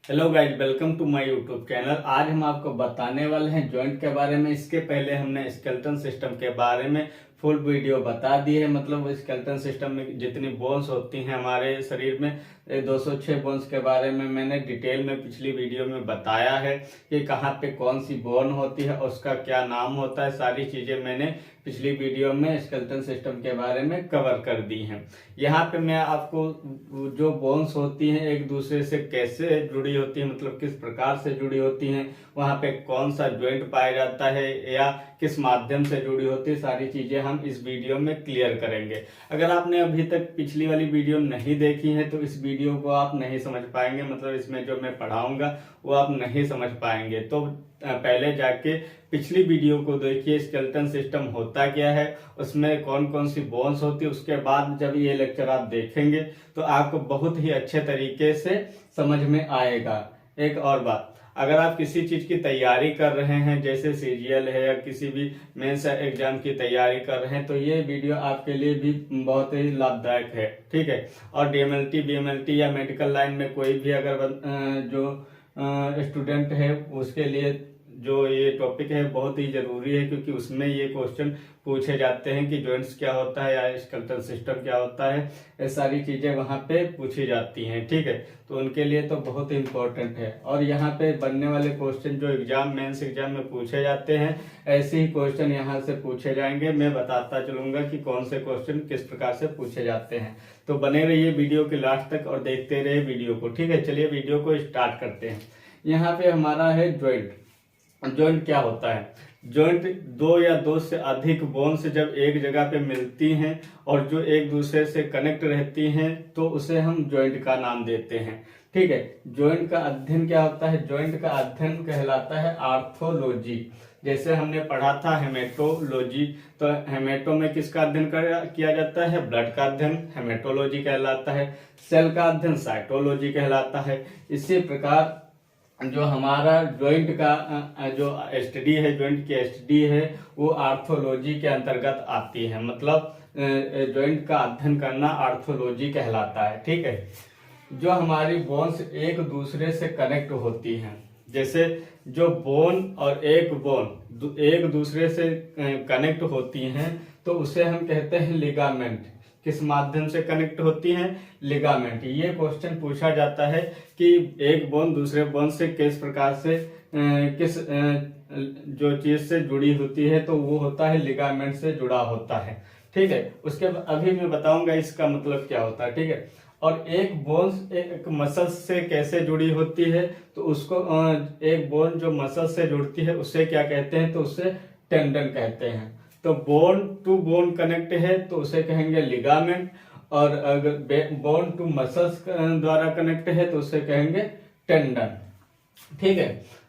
Hello guys, welcome to my YouTube channel. आज हम आपको बताने वाले हैं जॉइंट के बारे में। इसके पहले हमने स्केलेटन सिस्टम के बारे में फुल वीडियो बता दी है। मतलब स्केलेटन सिस्टम में जितनी बोन्स होती हैं हमारे शरीर में, 206 बोन्स के बारे में मैंने डिटेल में पिछली वीडियो में बताया है कि कहाँ पे कौन सी बोन होती है, उसका क्या नाम होता है। सारी चीजें मैंने पिछली वीडियो में स्केलेटन सिस्टम के बारे में कवर कर दी हैं। यहाँ पे मैं आपको जो बोन्स होती हैं एक दूसरे से कैसे जुड़ी होती है, मतलब किस प्रकार से जुड़ी होती हैं, वहाँ पे कौन सा ज्वाइंट पाया जाता है या किस माध्यम से जुड़ी होती है, सारी चीजें हम इस वीडियो में क्लियर करेंगे। अगर आपने अभी तक पिछली वाली वीडियो नहीं देखी है तो इस वीडियो को आप नहीं समझ पाएंगे। मतलब इसमें जो मैं पढ़ाऊंगा वो आप नहीं समझ पाएंगे। तो पहले जाके पिछली वीडियो को देखिए, स्केलेटन सिस्टम होता क्या है, उसमें कौन कौन सी बोन्स होती है। उसके बाद जब ये लेक्चर आप देखेंगे तो आपको बहुत ही अच्छे तरीके से समझ में आएगा। एक और बात, अगर आप किसी चीज की तैयारी कर रहे हैं, जैसे सीजीएल है या किसी भी मेंस एग्जाम की तैयारी कर रहे हैं, तो ये वीडियो आपके लिए भी बहुत ही लाभदायक है। ठीक है। और डीएमएलटी, बीएमएलटी या मेडिकल लाइन में कोई भी अगर जो स्टूडेंट है उसके लिए जो ये टॉपिक है बहुत ही जरूरी है, क्योंकि उसमें ये क्वेश्चन पूछे जाते हैं कि जॉइंट्स क्या होता है या स्केलेटल सिस्टम क्या होता है। ये सारी चीजें वहां पे पूछी जाती हैं। ठीक है। तो उनके लिए तो बहुत ही इंपॉर्टेंट है। और यहाँ पे बनने वाले क्वेश्चन जो एग्जाम, मेंस एग्जाम में पूछे जाते हैं, ऐसे ही क्वेश्चन यहाँ से पूछे जाएंगे। मैं बताता चलूंगा कि कौन से क्वेश्चन किस प्रकार से पूछे जाते हैं। तो बने रहिए वीडियो के लास्ट तक और देखते रहिए वीडियो को। ठीक है, चलिए वीडियो को स्टार्ट करते हैं। यहाँ पे हमारा है ज्वाइंट। जॉइंट क्या होता है? जॉइंट दो या दो से अधिक बोन्स जब एक जगह पे मिलती हैं और जो एक दूसरे से कनेक्ट रहती हैं तो उसे हम जॉइंट का नाम देते हैं। ठीक है। जॉइंट का अध्ययन क्या होता है? जॉइंट का अध्ययन कहलाता है आर्थोलॉजी। जैसे हमने पढ़ा था हेमेटोलॉजी, तो हेमेटो में किसका अध्ययन किया जाता है? ब्लड का अध्ययन हेमेटोलॉजी कहलाता है। सेल का अध्ययन साइटोलॉजी कहलाता है। इसी प्रकार जो हमारा ज्वाइंट का जो स्टडी है, ज्वाइंट की स्टडी है, वो आर्थोलॉजी के अंतर्गत आती है। मतलब ज्वाइंट का अध्ययन करना आर्थोलॉजी कहलाता है। ठीक है। जो हमारी बोन्स एक दूसरे से कनेक्ट होती हैं, जैसे जो बोन और एक बोन एक दूसरे से कनेक्ट होती हैं तो उसे हम कहते हैं लिगामेंट। किस माध्यम से कनेक्ट होती हैं? लिगामेंट। ये क्वेश्चन पूछा जाता है कि एक बोन दूसरे बोन से किस प्रकार से किस जो चीज से जुड़ी होती है, तो वो होता है लिगामेंट से जुड़ा होता है। ठीक है। उसके अभी मैं बताऊंगा इसका मतलब क्या होता है। ठीक है। और एक बोन एक मसल्स से कैसे जुड़ी होती है, तो उसको एक बोन जो मसल से जुड़ती है उसे क्या कहते हैं? तो उसे टेंडन कहते हैं। तो बोन टू बोन कनेक्ट है तो उसे कहेंगे लिगामेंट, और अगर बोन टू मसल्स द्वारा कनेक्ट है तो उसे कहेंगे टेंडन। ठीक है।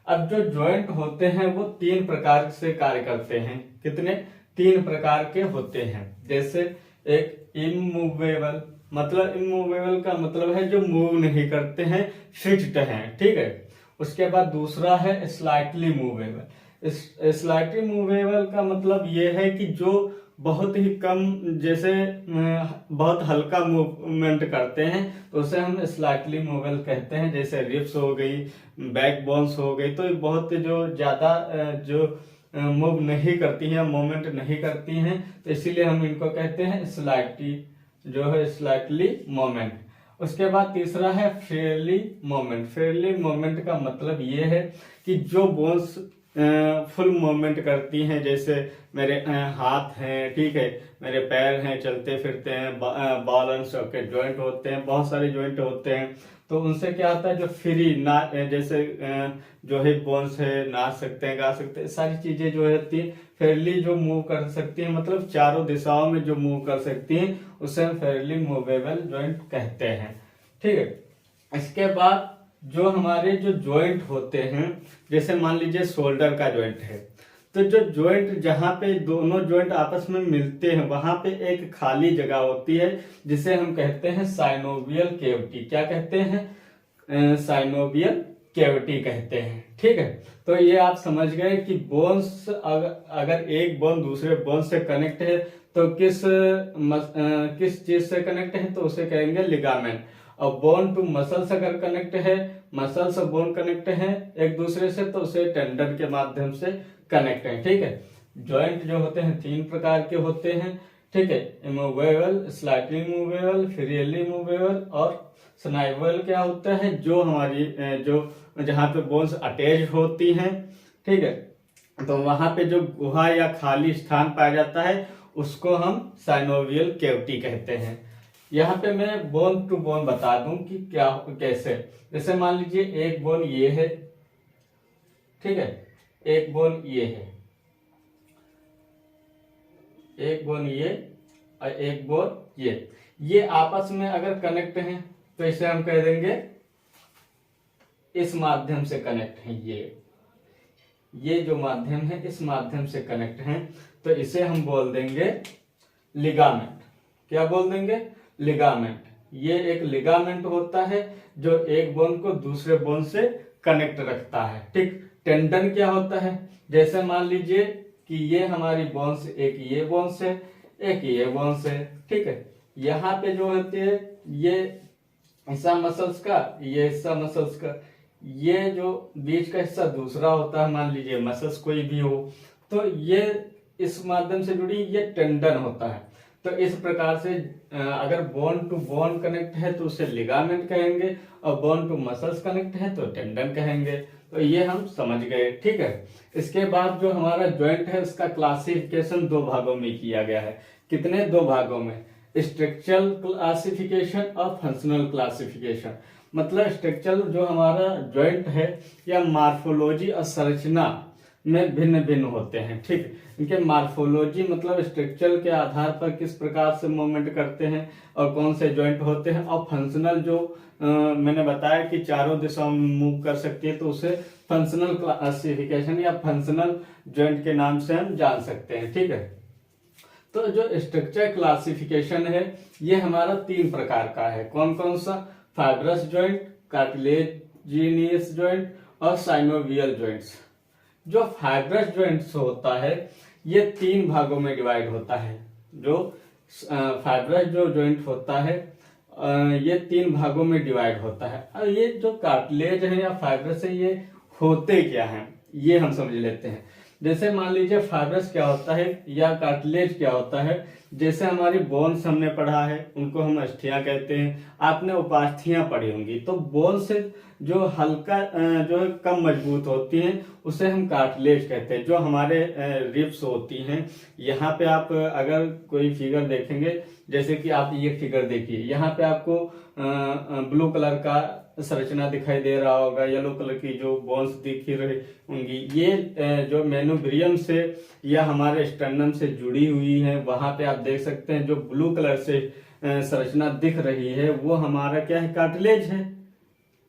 अब जो जॉइंट होते हैं वो तीन प्रकार से कार्य करते हैं। कितने? तीन प्रकार के होते हैं। जैसे एक इमूवेबल, मतलब इमूवेबल का मतलब है जो मूव नहीं करते हैं, फिक्स्ड हैं। ठीक है। उसके बाद दूसरा है स्लाइटली मूवेबल। स्लाइटली मूवेबल का मतलब ये है कि जो बहुत ही कम, जैसे बहुत हल्का मूवमेंट करते हैं तो उसे हम स्लाइटली मूवेबल कहते हैं। जैसे रिब्स हो गई, बैक बोन्स हो गई, तो ये बहुत जो ज्यादा जो मूव नहीं करती हैं, मूवमेंट नहीं करती हैं, तो इसीलिए हम इनको कहते हैं स्लाइटली, जो है स्लाइटली मूवमेंट। उसके बाद तीसरा है फेयरली मूवमेंट। फेयरली मूवमेंट का मतलब ये है कि जो बोन्स फुल मूवमेंट करती हैं, जैसे मेरे हाथ हैं, ठीक है, मेरे पैर हैं, चलते फिरते हैं, बॉल एंड सॉकेट ज्वाइंट होते हैं, बहुत सारे ज्वाइंट होते हैं। तो उनसे क्या होता है, जो फ्री ना, जैसे जो है बोन्स है, नाच सकते हैं, गा सकते हैं, सारी चीजें जो होती है फेयरली जो मूव कर सकती हैं, मतलब चारों दिशाओं में जो मूव कर सकती हैं उसे हम फेयरली मूवेबल ज्वाइंट कहते हैं। ठीक है। इसके बाद जो हमारे जो ज्वाइंट होते हैं, जैसे मान लीजिए शोल्डर का ज्वाइंट है, तो जो ज्वाइंट जहां पे दोनों ज्वाइंट आपस में मिलते हैं वहां पे एक खाली जगह होती है जिसे हम कहते हैं साइनोवियल कैविटी। क्या कहते हैं? साइनोवियल कैविटी कहते हैं। ठीक है। तो ये आप समझ गए कि बोन्स, अगर एक बोन दूसरे बोन से कनेक्ट है तो किस चीज से कनेक्ट है, तो उसे कहेंगे लिगामेंट। और बोन टू मसल्स अगर कनेक्ट है, मसल्स और बोन कनेक्ट है एक दूसरे से, तो उसे टेंडन के माध्यम से कनेक्ट है। ठीक है, जॉइंट जो होते हैं 3 प्रकार के होते हैं। ठीक है, immovable, slightly movable, freely movable और स्नाइबल क्या होता है, जो हमारी जो जहाँ पे बोन्स अटैच होती हैं। ठीक है, तो वहां पे जो गुहा या खाली स्थान पाया जाता है उसको हम साइनोवियल कैविटी कहते हैं। यहाँ पे मैं बोन टू बोन बता दूं कि क्या कैसे। जैसे मान लीजिए एक बोन ये है, ठीक है, एक बोन ये है, एक बोन ये और एक बोन ये आपस में अगर कनेक्ट हैं तो इसे हम कह देंगे इस माध्यम से कनेक्ट है। ये जो माध्यम है इस माध्यम से कनेक्ट हैं, तो इसे हम बोल देंगे लिगामेंट। क्या बोल देंगे? लिगामेंट। ये एक लिगामेंट होता है जो एक बोन को दूसरे बोन से कनेक्ट रखता है। ठीक, टेंडन क्या होता है? जैसे मान लीजिए कि ये हमारी बोन्स, एक ये बोन्स है, एक ये बोन्स है। ठीक है, यहाँ पे जो होते हैं ये हिस्सा मसल्स का, ये हिस्सा मसल्स का, ये जो बीच का हिस्सा दूसरा होता है, मान लीजिए मसल्स कोई भी हो, तो ये इस माध्यम से जुड़ी, ये टेंडन होता है। तो इस प्रकार से अगर बोन टू बोन कनेक्ट है तो उसे लिगामेंट कहेंगे, और बोन टू मसल्स कनेक्ट है तो टेंडन कहेंगे। तो ये हम समझ गए। ठीक है, इसके बाद जो हमारा जॉइंट है उसका क्लासिफिकेशन 2 भागों में किया गया है। कितने? 2 भागों में, स्ट्रक्चरल क्लासिफिकेशन और फंक्शनल क्लासिफिकेशन। मतलब स्ट्रक्चरल जो हमारा जॉइंट है या मार्फोलॉजी और संरचना में भिन्न भिन्न होते हैं। ठीक, इनके मार्फोलॉजी मतलब स्ट्रक्चर के आधार पर किस प्रकार से मूवमेंट करते हैं और कौन से जॉइंट होते हैं, और फंक्शनल जो मैंने बताया कि चारों दिशाओं में मूव कर सकती है, तो उसे फंक्शनल क्लासिफिकेशन या फंक्शनल जॉइंट के नाम से हम जान सकते हैं। ठीक है, तो जो स्ट्रक्चर क्लासिफिकेशन है ये हमारा 3 प्रकार का है। कौन कौन सा? फाइब्रस जॉइंट, कार्टिलेजिनियस जॉइंट और साइनोवियल जॉइंट्स। जो फाइब्रस जॉइंट्स होता है ये 3 भागों में डिवाइड होता है। जो फाइब्रस जो जॉइंट होता है ये 3 भागों में डिवाइड होता है। और ये जो कार्टिलेज है या फाइब्रस है ये होते क्या हैं ये हम समझ लेते हैं। जैसे मान लीजिए फाइब्रस क्या होता है या कार्टिलेज क्या होता है। जैसे हमारी बोन्स हमने पढ़ा है उनको हम अस्थियां कहते हैं, आपने उपास्थियां पढ़ी होंगी। तो बोन से जो हल्का जो है कम मजबूत होती हैं उसे हम कार्टिलेज कहते हैं। जो हमारे रिब्स होती हैं, यहाँ पे आप अगर कोई फिगर देखेंगे, जैसे कि आप ये फिगर देखिए, यहाँ पे आपको ब्लू कलर का संरचना दिखाई दे रहा होगा, येलो कलर की जो बोन्स दिख रही होंगी, ये जो मेनुब्रियम से या हमारे स्टर्नम से जुड़ी हुई है। वहां पे आप देख सकते हैं जो ब्लू कलर से संरचना दिख रही है वो हमारा क्या है? कार्टिलेज है।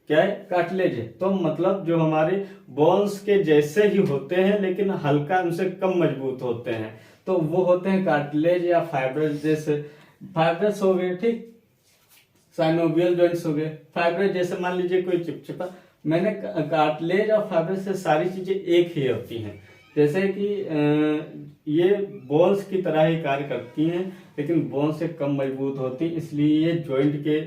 क्या है? कार्टिलेज है। तो मतलब जो हमारे बोन्स के जैसे ही होते हैं लेकिन हल्का उनसे कम मजबूत होते हैं, तो वो होते हैं कार्टिलेज या फाइब्रस। जैसे फाइब्रस हो गए, ठीक, साइनोवियल जॉइंट्स हो गए। फाइब्रस जैसे मान लीजिए कोई चिपचिपा, मैंने कार्टिलेज और फाइब्रस से सारी चीजें एक ही होती हैं। जैसे कि ये बोन्स की तरह ही कार्य करती हैं लेकिन बोन से कम मजबूत होती, इसलिए ये जॉइंट के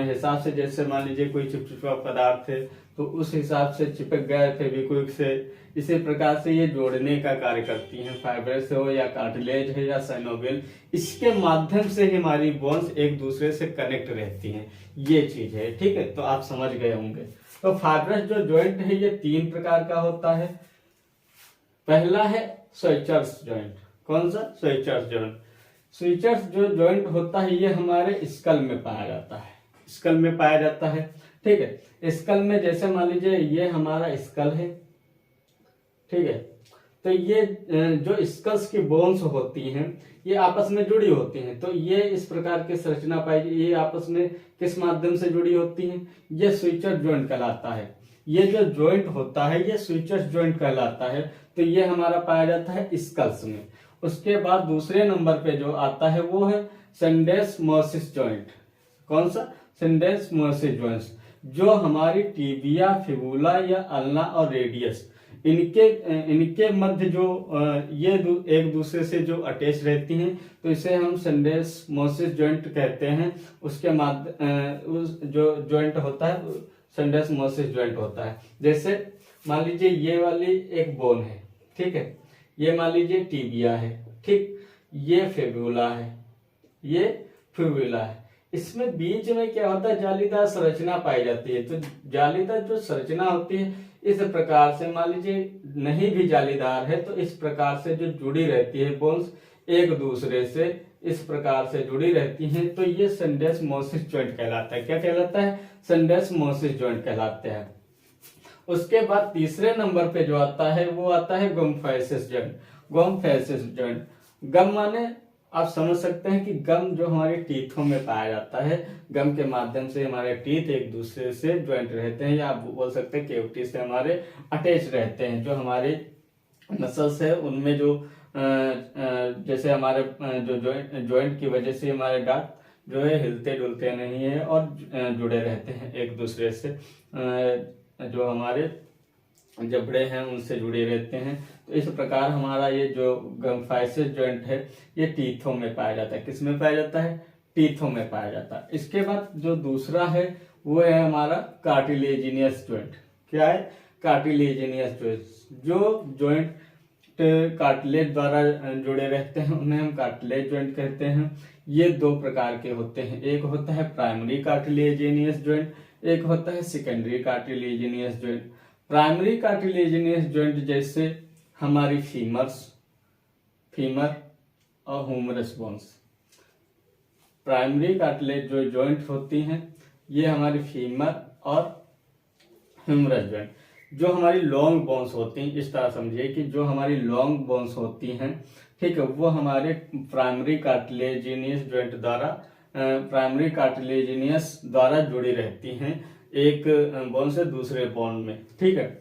हिसाब से, जैसे मान लीजिए कोई चिपचिपा पदार्थ है तो उस हिसाब से चिपक गए फेविक्विक से, इसी प्रकार से ये जोड़ने का कार्य करती हैं। फाइब्रस हो या कार्टिलेज है या साइनोवियल, इसके माध्यम से ही हमारी बोन्स एक दूसरे से कनेक्ट रहती हैं। ये चीज है। ठीक है, तो आप समझ गए होंगे। तो फाइब्रस जो जॉइंट है ये 3 प्रकार का होता है। पहला है स्विचर्स जॉइंट। कौन सा? Switchers joint. स्विचर्स जो जॉइंट होता है ये हमारे स्कल में पाया जाता है। स्कल में पाया जाता है। ठीक है, स्कल में जैसे मान लीजिए ये हमारा स्कल है, ठीक है, तो ये जो स्कल्स की बोन्स होती हैं ये आपस में जुड़ी होती हैं। तो ये इस प्रकार की संरचना पाई, ये आपस में किस माध्यम से जुड़ी होती हैं? ये स्विचर जॉइंट कहलाता है। ये जो जॉइंट होता है ये स्विचर्स जॉइंट कहलाता है। तो ये हमारा पाया जाता है स्कल्स में। उसके बाद दूसरे नंबर पे जो आता है वो है सिंडेसमोसिस जॉइंट। कौन सा? सिंडेसमोसिस जॉइंट्स, जो हमारी टिबिया, फिबुला या अल्ना और रेडियस, इनके मध्य जो ये एक दूसरे से जो अटैच रहती हैं, तो इसे हम संडेसमोसिस जॉइंट कहते हैं। उसके उस जो जॉइंट होता है संडेसमोसिस जॉइंट होता है। जैसे मान लीजिए ये वाली एक बोन है, ठीक है, ये मान लीजिए टिबिया है, ठीक, ये फिबुला है, ये फिबुला है। इसमें बीच में क्या होता है, जालीदार संरचना पाई जाती है। तो जालीदार जो संरचना होती है इस प्रकार से, मान लीजिए नहीं भी जालीदार है तो इस प्रकार से जो जुड़ी रहती है बोन्स एक दूसरे से इस प्रकार से जुड़ी रहती हैं, तो ये संडेसमोसिस जॉइंट कहलाता है। क्या कहलाता है? संडेसमोसिस जॉइंट कहलाते हैं। उसके बाद तीसरे नंबर पे जो आता है वो आता है गोम्फेसिस जॉइंट। गोम्फेसिस जॉइंट, गम माने आप समझ सकते हैं कि गम जो हमारे टीथों में पाया जाता है, गम के माध्यम से हमारे टीथ एक दूसरे से ज्वाइंट रहते हैं, या आप बोल सकते हैं केविटी से हमारे अटैच रहते हैं। जो हमारे मसल्स है उनमें जो जैसे हमारे जो ज्वाइंट की वजह से हमारे दांत जो है हिलते डुलते नहीं है और जुड़े रहते हैं एक दूसरे से, जो हमारे जबड़े हैं उनसे जुड़े रहते हैं। तो इस प्रकार हमारा ये जो गम्फाइसिस जॉइंट है ये टीथों में पाया जाता है। किस में पाया जाता है? टीथों में पाया जाता है। इसके बाद जो दूसरा है वो है हमारा कार्टिलेजिनियस जॉइंट। क्या है? Cartilaginous joint. जो जॉइंट कार्टिलेज द्वारा जुड़े रहते हैं उन्हें हम कार्टिलेज जॉइंट कहते हैं। ये दो प्रकार के होते हैं, एक होता है प्राइमरी कार्टिलेजिनियस जॉइंट, एक होता है secondary cartilaginous joint. Primary cartilaginous joint जैसे हमारी फीमर और ह्यूमरस बोन्स। प्राइमरी कार्टिलेज जो जॉइंट होती हैं ये हमारी फीमर और ह्यूमरस जॉइंट। जो हमारी लॉन्ग बोन्स होती हैं, इस तरह समझिए कि जो हमारी लॉन्ग बोन्स होती हैं, ठीक है, वो हमारे प्राइमरी कार्टिलेजिनियस जॉइंट द्वारा प्राइमरी कार्टिलेजिनियस द्वारा जुड़ी रहती हैं एक बोन से दूसरे बोन में, ठीक है।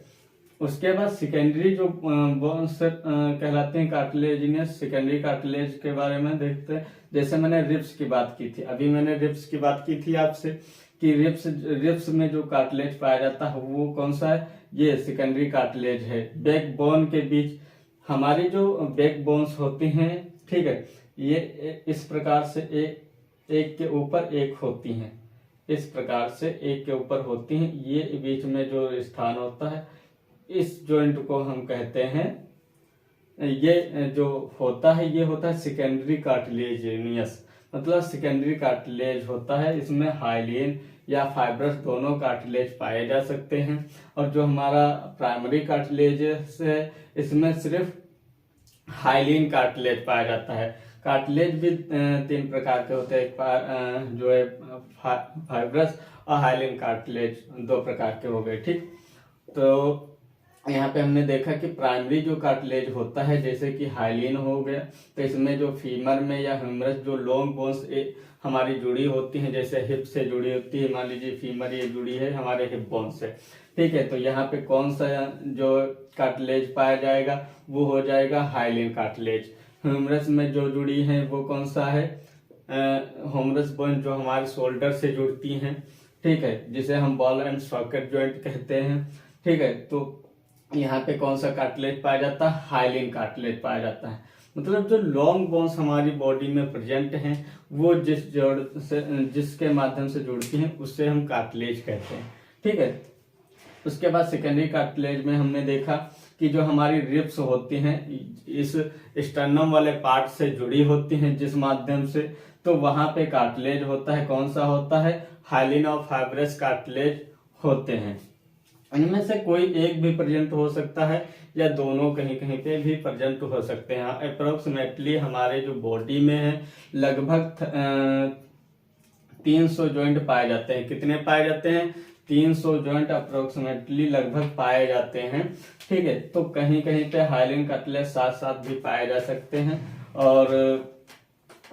उसके बाद सेकेंडरी जो बोन्स कहलाते हैं कार्टिलेजिनियस, सेकेंडरी कार्टिलेज के बारे में देखते हैं। जैसे मैंने रिब्स की बात की थी, अभी मैंने रिब्स की बात की थी आपसे कि रिब्स में जो कार्टिलेज पाया जाता है वो कौन सा है? ये सेकेंडरी कार्टिलेज है। बैक बोन के बीच हमारी जो बैक बोन्स होती हैं, ठीक है, ये इस प्रकार से एक के ऊपर एक होती हैं, इस प्रकार से एक के ऊपर होती हैं। ये बीच में जो स्थान होता है इस जॉइंट को हम कहते हैं, ये जो होता है ये होता है सेकेंडरी कार्टिलेजिनियस, मतलब सेकेंडरी कार्टिलेज होता है। इसमें हाइलिन या फाइब्रस दोनों कार्टिलेज पाए जा सकते हैं। और जो हमारा प्राइमरी कार्टिलेज है इसमें सिर्फ हाइलिन कार्टिलेज पाया जाता है। कार्टिलेज भी तीन प्रकार के होते हैं, जो है फाइब्रस और हाइलिन कार्टिलेज दो प्रकार के हो गए, ठीक। तो यहाँ पे हमने देखा कि प्राइमरी जो कार्टिलेज होता है जैसे कि हाइलिन हो गया, तो इसमें जो फीमर में या ह्यूमरस जो लॉन्ग बोन्स हमारी जुड़ी होती हैं, जैसे हिप से जुड़ी होती है, मान लीजिए फीमर ये जुड़ी है हमारे हिप बोन से, ठीक है। तो यहाँ पे कौन सा जो कार्टिलेज पाया जाएगा वो हो जाएगा हाइलिन कार्टिलेज। ह्यूमरस में जो जुड़ी है वो कौन सा है? ह्यूमरस बोन जो हमारे शोल्डर से जुड़ती हैं, ठीक है, जिसे हम बॉल एंड सॉकेट जॉइंट कहते हैं, ठीक है। तो यहाँ पे कौन सा कार्टिलेज पाया जाता है? हाइलिन कार्टिलेज पाया जाता है। मतलब जो लॉन्ग बोन्स हमारी बॉडी में प्रेजेंट हैं वो जिस जोड़ से जिसके माध्यम से जुड़ती हैं उससे हम कार्टिलेज कहते हैं, ठीक है। उसके बाद सेकेंडरी कार्टिलेज में हमने देखा कि जो हमारी रिब्स होती हैं इस स्टर्नम वाले पार्ट से जुड़ी होती हैं जिस माध्यम से, तो वहां पे कार्टिलेज होता है। कौन सा होता है? हाइलिन और फाइब्रस कार्टिलेज होते हैं। इनमें से कोई एक भी प्रेजेंट हो सकता है या दोनों कहीं कहीं पे भी प्रेजेंट हो सकते हैं। अप्रोक्सीमेटली हमारे जो बॉडी में है लगभग 300 जॉइंट पाए जाते हैं। कितने पाए जाते हैं? 300 जॉइंट अप्रोक्सीमेटली लगभग पाए जाते हैं, ठीक है। तो कहीं कहीं पे हाइलिन कार्टिलेज साथ साथ भी पाए जा सकते हैं और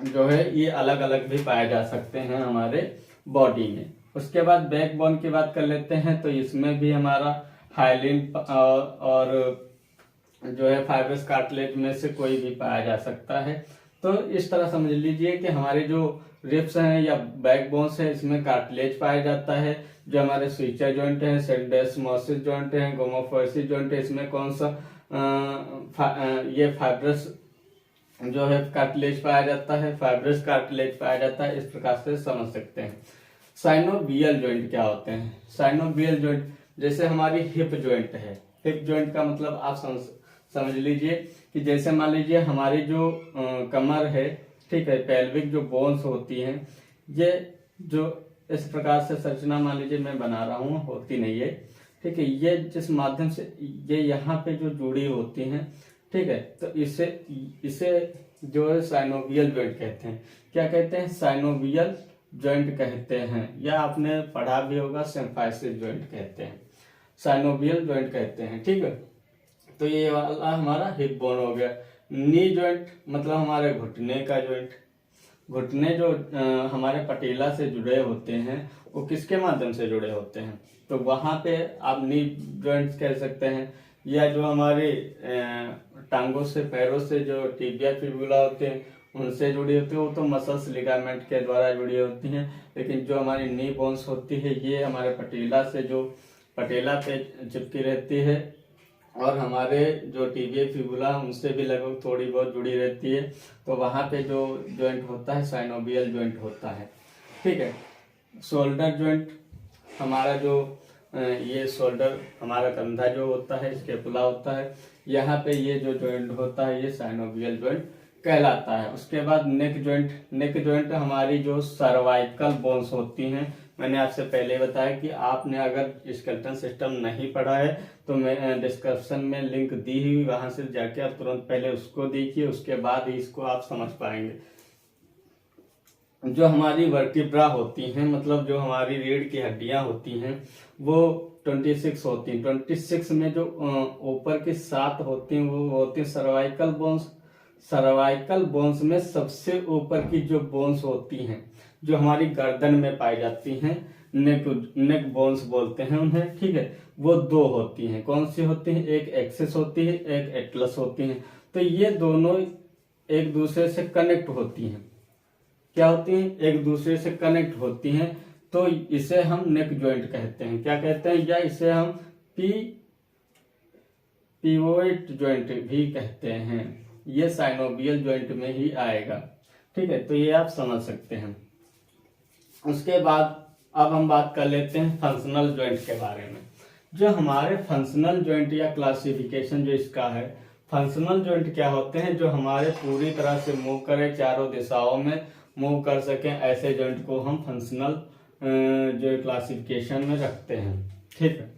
जो है ये अलग अलग भी पाए जा सकते हैं हमारे बॉडी में। उसके बाद बैकबोन की बात कर लेते हैं, तो इसमें भी हमारा हाइलिन और जो है फाइब्रस कार्टिलेज में से कोई भी पाया जा सकता है। तो इस तरह समझ लीजिए कि हमारे जो रिब्स हैं या बैक बोन्स है, इसमें कार्टिलेज पाया जाता है। जो हमारे सुइचर जॉइंट है, सेंडेस्मोसिस जॉइंट है, गोमोफोसिस जॉइंट है, इसमें कौन सा ये फाइब्रस जो है कार्टिलेज पाया जाता है, फाइब्रस कार्टिलेज पाया जाता है। इस प्रकार से समझ सकते हैं। साइनोवियल जॉइंट क्या होते हैं? साइनोवियल जॉइंट जैसे हमारी हिप जॉइंट है, हिप जॉइंट का मतलब आप समझ लीजिए कि जैसे मान लीजिए हमारी जो कमर है, ठीक है, पेल्विक जो बोन्स होती हैं, ये जो इस प्रकार से संरचना मान लीजिए मैं बना रहा हूँ, होती नहीं है, ठीक है, ये जिस माध्यम से ये यहाँ पे जो जुड़ी होती हैं, ठीक है, तो इसे जो है साइनोवियल जॉइंट कहते हैं। क्या कहते हैं? साइनोवियल जॉइंट कहते हैं, या आपने पढ़ा भी होगा सिम्फाइसिस जॉइंट कहते हैं, साइनोवियल जॉइंट कहते हैं, ठीक है। तो ये वाला हमारा हिप बोन हो गया। नी जॉइंट मतलब हमारे घुटने का जॉइंट। घुटने जो हमारे पटेला से जुड़े होते हैं, वो किसके माध्यम से जुड़े होते हैं? तो वहां पे आप नी जॉइंट्स कह सकते हैं। या जो हमारे टांगों से, पैरों से जो टिबिया फिबुला होते हैं, उनसे जुड़ी होती है, वो तो मसल्स लिगामेंट के द्वारा जुड़ी होती हैं। लेकिन जो हमारी नी बोन्स होती है, ये हमारे पटेला से जो पटेला पे चिपकी रहती है, और हमारे जो टिबिया फिबुला उनसे भी लगभग थोड़ी बहुत जुड़ी रहती है। तो वहाँ पे जो जॉइंट होता है साइनोवियल जॉइंट होता है, ठीक है। शोल्डर जॉइंट हमारा जो ये शोल्डर हमारा कंधा जो होता है, स्केपुला होता है, यहाँ पे ये जो जॉइंट होता है ये साइनोवियल जॉइंट कहलाता है। उसके बाद नेक जॉइंट। नेक जॉइंट हमारी जो सर्वाइकल बोन्स होती हैं, मैंने आपसे पहले बताया कि आपने अगर स्केलेटन सिस्टम नहीं पढ़ा है तो मैं डिस्क्रिप्शन में लिंक दी हुई, वहां से जाके आप तुरंत पहले उसको देखिए, उसके बाद ही इसको आप समझ पाएंगे। जो हमारी वर्टिब्रा होती हैं, मतलब जो हमारी रीढ़ की हड्डियां होती हैं, वो 26 होती हैं। 26 में जो ऊपर की 7 होती हैं वो होती हैं सर्वाइकल बोन्स। सर्वाइकल बोन्स में सबसे ऊपर की जो बोन्स होती हैं, जो हमारी गर्दन में पाई जाती हैं, नेक बोन्स बोलते हैं उन्हें, ठीक है, वो 2 होती हैं। कौन सी होती हैं? एक एक्सिस होती है, एक एटलस होती है। तो ये दोनों एक दूसरे से कनेक्ट होती हैं। क्या होती हैं? एक दूसरे से कनेक्ट होती हैं। तो इसे हम नेक जॉइंट कहते हैं। क्या कहते हैं? या इसे हम पिवोट जॉइंट भी कहते हैं। ये साइनोवियल जॉइंट में ही आएगा, ठीक है। तो ये आप समझ सकते हैं। उसके बाद अब हम बात कर लेते हैं फंक्शनल जॉइंट के बारे में। जो हमारे फंक्शनल जॉइंट या क्लासिफिकेशन जो इसका है, फंक्शनल जॉइंट क्या होते हैं? जो हमारे पूरी तरह से मूव करें, चारों दिशाओं में मूव कर सकें, ऐसे जॉइंट को हम फंक्शनल जो क्लासिफिकेशन में रखते हैं, ठीक है।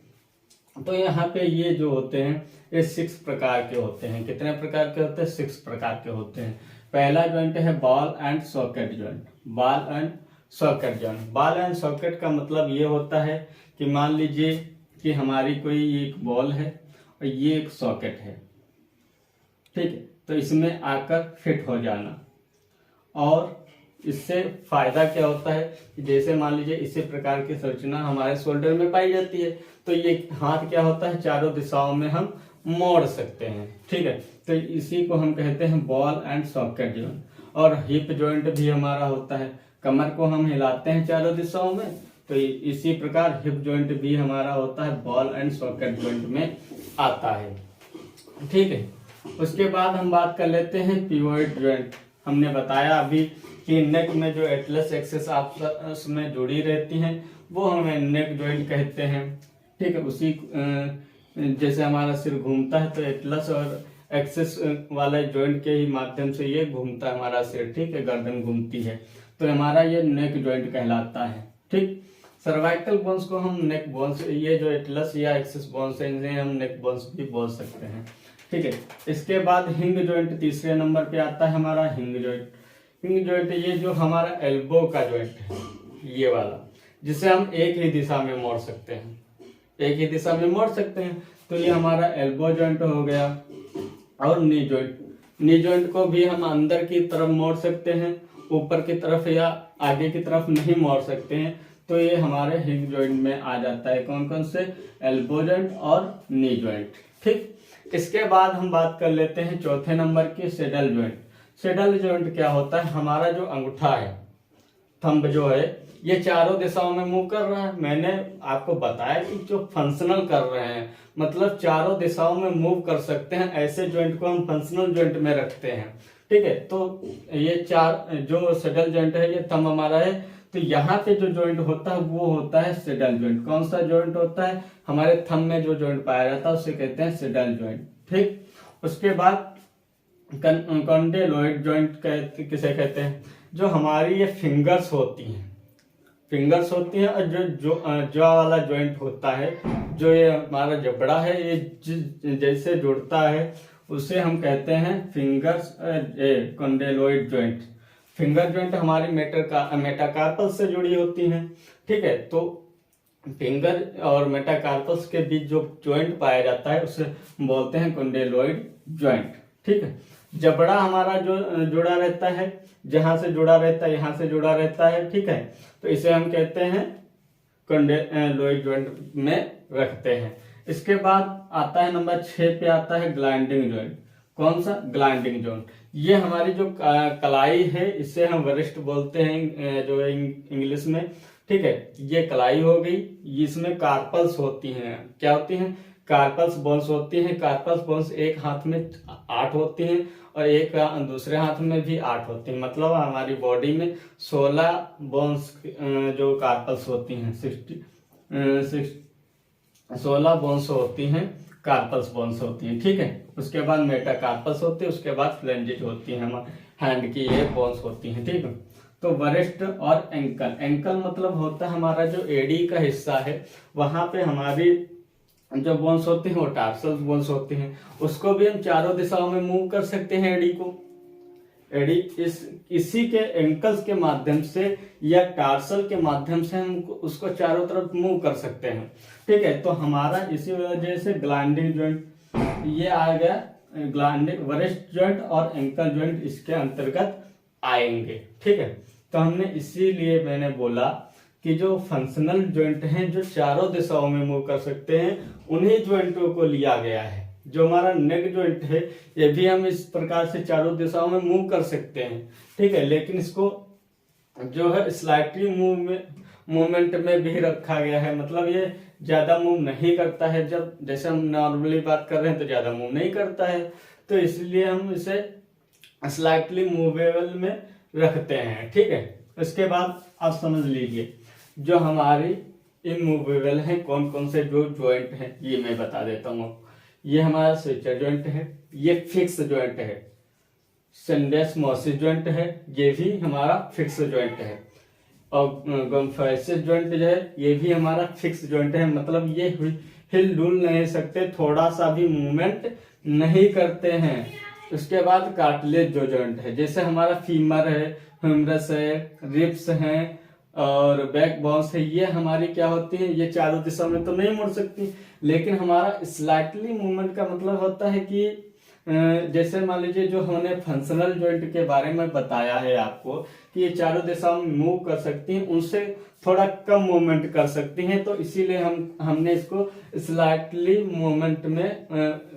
तो यहाँ पे ये जो होते हैं ये 6 प्रकार के होते हैं। कितने प्रकार के होते हैं? 6 प्रकार के होते हैं। पहला जॉइंट है ball and socket joint. Ball and socket joint. Ball and socket का मतलब ये होता है कि मान लीजिए कि हमारी कोई एक बॉल है और ये एक सॉकेट है, ठीक है, तो इसमें आकर फिट हो जाना। और इससे फायदा क्या होता है कि जैसे मान लीजिए इसी प्रकार की संरचना हमारे शोल्डर में पाई जाती है, तो ये हाथ क्या होता है, चारों दिशाओं में हम मोड़ सकते हैं, ठीक है। तो इसी को हम कहते हैं बॉल एंड सॉकेट जॉइंट। और हिप जॉइंट भी हमारा होता है, कमर को हम हिलाते हैं चारों दिशाओं में, तो इसी प्रकार हिप जॉइंट भी हमारा होता है, बॉल एंड सॉकेट जॉइंट में आता है, ठीक है। उसके बाद हम बात कर लेते हैं पिवोट जॉइंट। हमने बताया अभी कि नेक में जो एटलस एक्सिस आपस में जुड़ी रहती हैं वो हमें नेक जॉइंट कहते हैं, ठीक है। उसी जैसे हमारा सिर घूमता है तो एटलस और एक्सिस वाले जॉइंट के ही माध्यम से ये घूमता है हमारा सिर, ठीक है, गर्दन घूमती है, तो हमारा ये नेक जॉइंट कहलाता है, ठीक। सर्वाइकल बोन्स को हम नेक बोन्स, ये जो एटलस या एक्सिस बोन्स है इन्हें हम नेक बोन्स भी बोल सकते हैं, ठीक है। इसके बाद हिंग जॉइंट तीसरे नंबर पे आता है हमारा हिंग जॉइंट। हिंग जॉइंट ये जो हमारा एल्बो का जॉइंट है, ये वाला, जिसे हम एक ही दिशा में मोड़ सकते हैं, एक ही दिशा में मोड़ सकते हैं, तो ये हमारा एल्बो जॉइंट हो गया। और नी जॉइंट, नी जॉइंट को भी हम अंदर की तरफ मोड़ सकते हैं, ऊपर की तरफ या आगे की तरफ नहीं मोड़ सकते हैं, तो ये हमारे हिंग जॉइंट में आ जाता है। कौन कौन से? एल्बो जॉइंट और नी जॉइंट, ठीक। इसके बाद हम बात कर लेते हैं चौथे नंबर की सैडल जॉइंट। सैडल जॉइंट क्या होता है? हमारा जो अंगूठा है, थंब जो है ये चारों दिशाओं में मूव कर रहा है। मैंने आपको बताया कि जो फंक्शनल कर रहे हैं मतलब चारों दिशाओं में मूव कर सकते हैं, ऐसे जॉइंट को हम फंक्शनल जॉइंट में रखते हैं। ठीक है, तो ये चार जो सैडल जॉइंट है ये थंब हमारा है। तो यहाँ पे जो जॉइंट होता है वो होता है सैडल जॉइंट। कौन सा जॉइंट होता है? हमारे थंब में जो जॉइंट पाया जाता है उसे कहते हैं सैडल जॉइंट। ठीक, उसके बाद कॉन्डेलॉइड जॉइंट किसे कहते हैं? जो हमारी ये फिंगर्स होती हैं, फिंगर्स होती हैं, और जो जॉ वाला जॉइंट होता है, जो ये हमारा जबड़ा है ये जैसे जुड़ता है उसे हम कहते हैं फिंगर्स कॉन्डेलॉइड जॉइंट। फिंगर जॉइंट हमारी मेटाकार्पल से जुड़ी होती हैं। ठीक है, तो फिंगर और मेटाकार्पल्स के बीच जो जॉइंट पाया जाता है उसे बोलते हैं कॉन्डेलॉइड जॉइंट। ठीक है, जबड़ा हमारा जो जुड़ा रहता है, जहां से जुड़ा रहता है यहाँ से जुड़ा रहता है। ठीक है, तो इसे हम कहते हैं कॉन्डेलॉइड जॉइंट में रखते हैं। इसके बाद आता है नंबर 6 पे आता है ग्लाइंडिंग जॉइंट। कौन सा? Gliding joint. ये हमारी जो कलाई है इसे हम वरिष्ठ बोलते हैं जो इंग्लिश में। ठीक है, ये कलाई हो गई, इसमें कार्पल्स होती हैं। क्या होती हैं? कार्पल्स बोन्स होती हैं। कार्पल्स बोन्स एक हाथ में 8 होती हैं और एक दूसरे हाथ में भी 8 होती हैं। मतलब हमारी बॉडी में 16 बोन्स जो कार्पल्स होती हैं 16 बोन्स होती हैं, कार्पल्स बोन्स होती हैं। ठीक है, उसके बाद मेटाकार्पल्स होती है, उसके बाद फ्लेंजेज होती हैं, हैंड की ये बोन्स होती हैं। ठीक है, तो वरिष्ठ और एंकल। एंकल मतलब होता है हमारा जो एडी का हिस्सा है, वहां पे हमारी जो बोन्स होती हैं वो टार्सल बोन्स होती हैं। उसको भी हम चारों दिशाओं में मूव कर सकते हैं एडी को। एडी इसी के एंकल्स के माध्यम से या टार्सल के माध्यम से हम उसको चारों तरफ मूव कर सकते हैं। ठीक है, तो हमारा इसी वजह से ग्लाइंडिंग जॉइंट ये आ गया। ग्लाइंडिंग वरिष्ठ जॉइंट और एंकल जॉइंट इसके अंतर्गत आएंगे। ठीक है, तो हमने इसीलिए मैंने बोला कि जो फंक्शनल जॉइंट हैं जो चारों दिशाओं में मूव कर सकते हैं उन्हीं जॉइंटों को लिया गया है। जो हमारा नेक जॉइंट है ये भी हम इस प्रकार से चारों दिशाओं में मूव कर सकते हैं। ठीक है, लेकिन इसको जो है स्लाइटली मूवमेंट में भी रखा गया है। मतलब ये ज्यादा मूव नहीं करता है, जब जैसे हम नॉर्मली बात कर रहे हैं तो ज्यादा मूव नहीं करता है, तो इसलिए हम इसे स्लाइटली मूवेबल में रखते हैं। ठीक है, इसके बाद आप समझ लीजिए जो हमारी इमूवेबल है कौन कौन से जो जॉइंट हैं ये मैं बता देता हूँ। ये हमारा स्विचर जॉइंट है, ये फिक्स जॉइंट है। सिंडेसमोसिस जॉइंट है, ये भी हमारा फिक्स जॉइंट है। और गम्फाइसिस जॉइंट जो है ये भी हमारा फिक्स जॉइंट है। मतलब ये हिल डुल नहीं सकते, थोड़ा सा भी मूवमेंट नहीं करते हैं। उसके बाद कार्टिलेज जो जॉइंट है, जैसे हमारा फीमर है, ह्यूमरस है, रिब्स हैं और बैक बोन्स है, ये हमारी क्या होती है, ये चारों दिशा में तो नहीं मुड़ सकती, लेकिन हमारा स्लाइटली मूवमेंट का मतलब होता है कि जैसे मान लीजिए जो हमने फंक्शनल जॉइंट के बारे में बताया है आपको कि ये चारों दिशाओं में मूव कर सकती हैं, उनसे थोड़ा कम मूवमेंट कर सकती हैं, तो इसीलिए हमने इसको स्लाइटली मूवमेंट में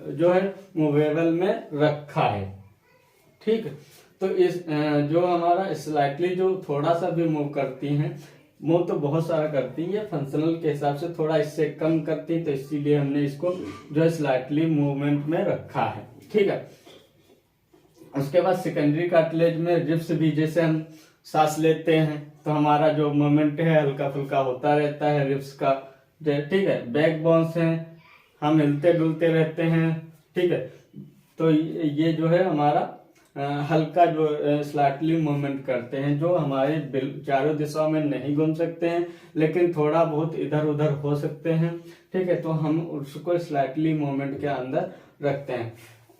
जो है मूवेबल में रखा है। ठीक, तो इस जो हमारा स्लाइटली जो थोड़ा सा भी मूव करती हैं, मूव तो बहुत सारा करती है, फंक्शनल के हिसाब से थोड़ा इससे कम करती है, तो इसीलिए हमने इसको जो है स्लाइटली मूवमेंट में रखा है। ठीक है, उसके बाद सेकेंडरी कार्टिलेज में रिब्स भी, जैसे हम सांस लेते हैं तो हमारा जो मूवमेंट है हल्का फुल्का होता रहता है रिब्स का। ठीक है, बैक बोन्स हैं, हम हिलते डुलते रहते हैं। ठीक है, तो ये जो है हमारा हल्का जो स्लाइटली मूवमेंट करते हैं, जो हमारे चारों दिशाओं में नहीं घूम सकते हैं लेकिन थोड़ा बहुत इधर उधर हो सकते हैं। ठीक है, तो हम उसको स्लाइटली मूवमेंट के अंदर रखते हैं।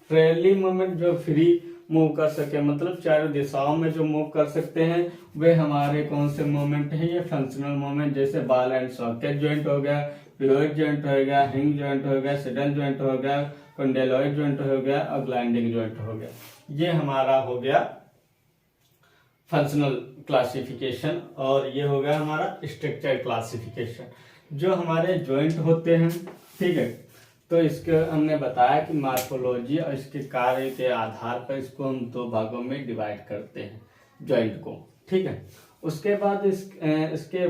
फ्रीली मूवमेंट जो फ्री मूव कर सके, मतलब चारों दिशाओं में जो मूव कर सकते हैं वे हमारे कौन से मूवमेंट है, ये फंक्शनल मूवमेंट, जैसे बॉल एंड सॉकेट जॉइंट हो गया, पिवट जॉइंट हो गया, हिंग जॉइंट हो गया, सैडल जॉइंट हो गया, कॉन्डेलॉइड जॉइंट हो गया और ग्लाइंडिंग जॉइंट हो गया। ये हमारा हो गया फंक्शनल क्लासिफिकेशन और ये हो गया हमारा स्ट्रक्चर क्लासिफिकेशन। जो हमारे जॉइंट होते हैं, ठीक है, तो इसके हमने बताया कि मार्फोलॉजी और इसके कार्य के आधार पर इसको हम 2 भागों में डिवाइड करते हैं जॉइंट को। ठीक है, उसके बाद इसके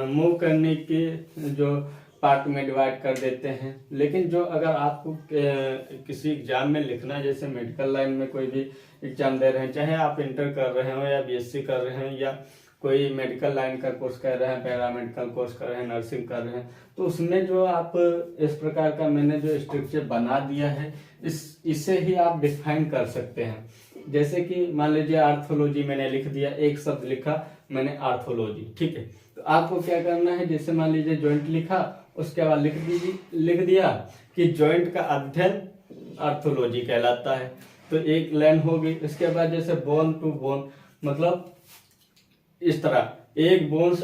मूव करने की जो पार्ट में डिवाइड कर देते हैं। लेकिन जो अगर आपको किसी एग्जाम में लिखना है, जैसे मेडिकल लाइन में कोई भी एग्जाम दे रहे हैं, चाहे आप इंटर कर रहे हो या बीएससी कर रहे हैं या कोई मेडिकल लाइन का कोर्स कर रहे हैं, पैरामेडिकल कोर्स कर रहे हैं, नर्सिंग कर रहे हैं, तो उसमें जो आप इस प्रकार का मैंने जो स्ट्रक्चर बना दिया है, इसे ही आप डिफाइन कर सकते हैं। जैसे कि मान लीजिए आर्थोलॉजी मैंने लिख दिया, एक शब्द लिखा मैंने आर्थोलॉजी, ठीक है। तो आपको क्या करना है, जैसे मान लीजिए जॉइंट लिखा, उसके बाद लिख दिया कि जॉइंट का अध्ययन आर्थोलॉजी कहलाता है, तो एक लाइन होगी। इसके बाद जैसे बोन टू बोन, मतलब इस तरह एक बोन्स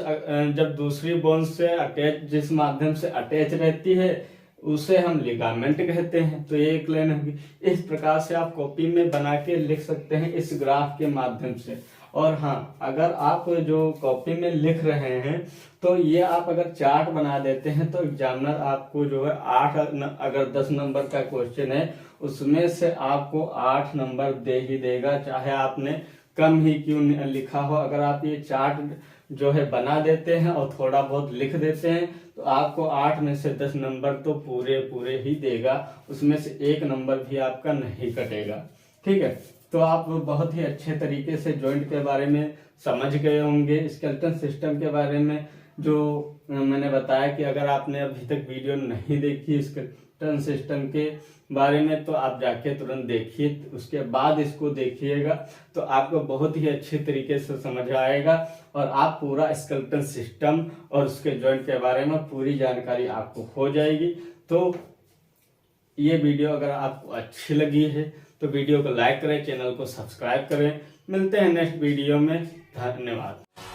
जब दूसरी बोन्स से अटैच, जिस माध्यम से अटैच रहती है, उसे हम लिगामेंट कहते हैं, तो ये एक लाइन होगी। इस प्रकार से आप कॉपी में बना के लिख सकते हैं इस ग्राफ के माध्यम से। और हाँ, अगर आप जो कॉपी में लिख रहे हैं तो ये आप अगर चार्ट बना देते हैं तो एग्जामिनर आपको जो है 8, अगर 10 नंबर का क्वेश्चन है उसमें से आपको 8 नंबर दे ही देगा, चाहे आपने कम ही क्यों लिखा हो। अगर आप ये चार्ट जो है बना देते हैं और थोड़ा बहुत लिख देते हैं तो आपको 8 में से 10 नंबर तो पूरे ही देगा, उसमें से 1 नंबर भी आपका नहीं कटेगा, ठीक है। तो आप बहुत ही अच्छे तरीके से जॉइंट के बारे में समझ गए होंगे। स्केलेटन सिस्टम के बारे में जो मैंने बताया कि अगर आपने अभी तक वीडियो नहीं देखी स्केलेटन सिस्टम के बारे में तो आप जाके तुरंत देखिए, उसके बाद इसको देखिएगा तो आपको बहुत ही अच्छे तरीके से समझ आएगा और आप पूरा स्केलेटन सिस्टम और उसके जॉइंट के बारे में पूरी जानकारी आपको हो जाएगी। तो ये वीडियो अगर आपको अच्छी लगी है तो वीडियो को लाइक करें, चैनल को सब्सक्राइब करें। मिलते हैं नेक्स्ट वीडियो में, धन्यवाद।